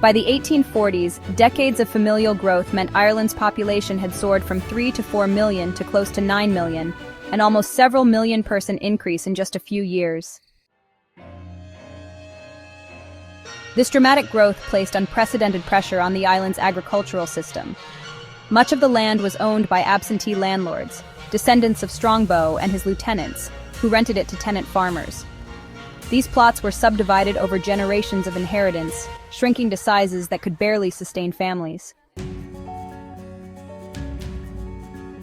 By the 1840s, decades of familial growth meant Ireland's population had soared from 3 to 4 million to close to 9 million, an almost several million-person increase in just a few years. This dramatic growth placed unprecedented pressure on the island's agricultural system. Much of the land was owned by absentee landlords, descendants of Strongbow and his lieutenants, who rented it to tenant farmers. These plots were subdivided over generations of inheritance, shrinking to sizes that could barely sustain families.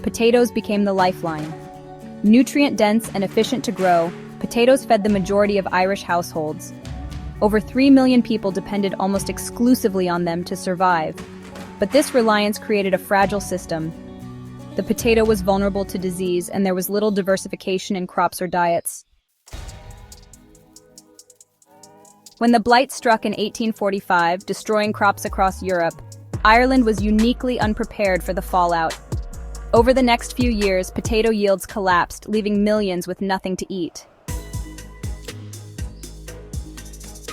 Potatoes became the lifeline. Nutrient-dense and efficient to grow, potatoes fed the majority of Irish households. Over 3 million people depended almost exclusively on them to survive. But this reliance created a fragile system. The potato was vulnerable to disease, and there was little diversification in crops or diets. When the blight struck in 1845, destroying crops across Europe, Ireland was uniquely unprepared for the fallout. Over the next few years, potato yields collapsed, leaving millions with nothing to eat.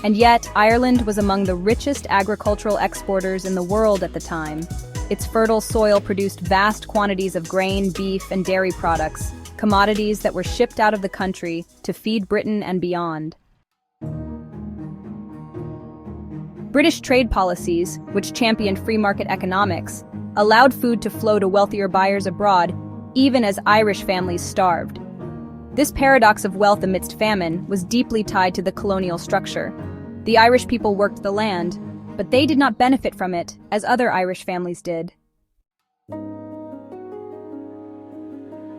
And yet, Ireland was among the richest agricultural exporters in the world at the time. Its fertile soil produced vast quantities of grain, beef, and dairy products, commodities that were shipped out of the country to feed Britain and beyond. British trade policies, which championed free market economics, allowed food to flow to wealthier buyers abroad, even as Irish families starved. This paradox of wealth amidst famine was deeply tied to the colonial structure. The Irish people worked the land, but they did not benefit from it as other Irish families did.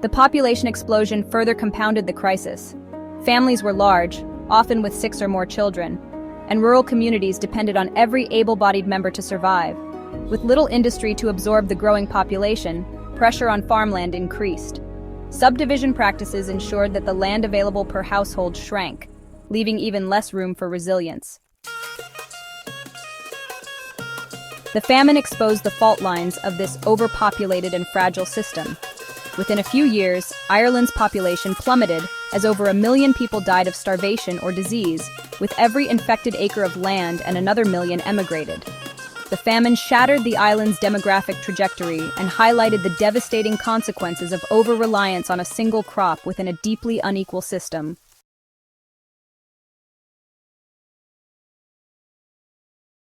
The population explosion further compounded the crisis. Families were large, often with 6 or more children, and rural communities depended on every able-bodied member to survive. With little industry to absorb the growing population, pressure on farmland increased. Subdivision practices ensured that the land available per household shrank, leaving even less room for resilience. The famine exposed the fault lines of this overpopulated and fragile system. Within a few years, Ireland's population plummeted as over 1 million people died of starvation or disease, with every infected acre of land and another million emigrated. The famine shattered the island's demographic trajectory and highlighted the devastating consequences of over-reliance on a single crop within a deeply unequal system.